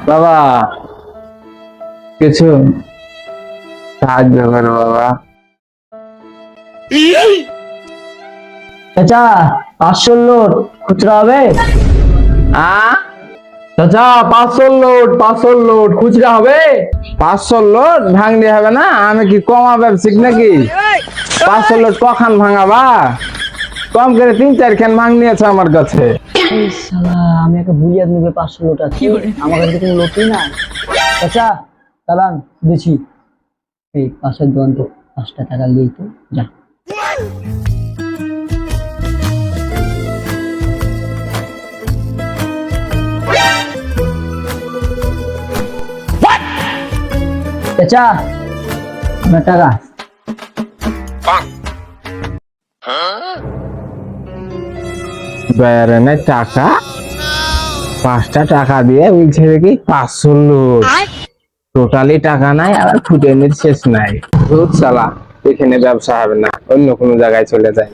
বাবা কিছু সাহায্য করো বাবা। চাচা 500 নোট খুচরা হবে? চাচা 500 লোড খুচরা হবে? 500 লোড ভাঙলে হবে না? আমি কি কমা ব্যবসায়িক নাকি? 500 লোড কখান ভাঙাবা? কম করে 3-4 খান ভাঙ নিয়েছে আমার কাছে। এই শালা আমি একটা বুঝিয়ে নেবে 500 নোট আছে আমার কাছে কোনো লোকই না। চাচা দাঁড়ান দিছি, এই পাশের দোকান তো 5টা টাকা নিয়ে তো যা। চাচা আপনার টাকা। বেড়ানে টাকা 5টা টাকা দিয়ে বলছে কি 500 লোড, টোটালি টাকা নাই আর ফুটেনির শেষ নাই। ধুর শালা, এখানে ব্যবসা হবে না, অন্য কোনো জায়গায় চলে যায়।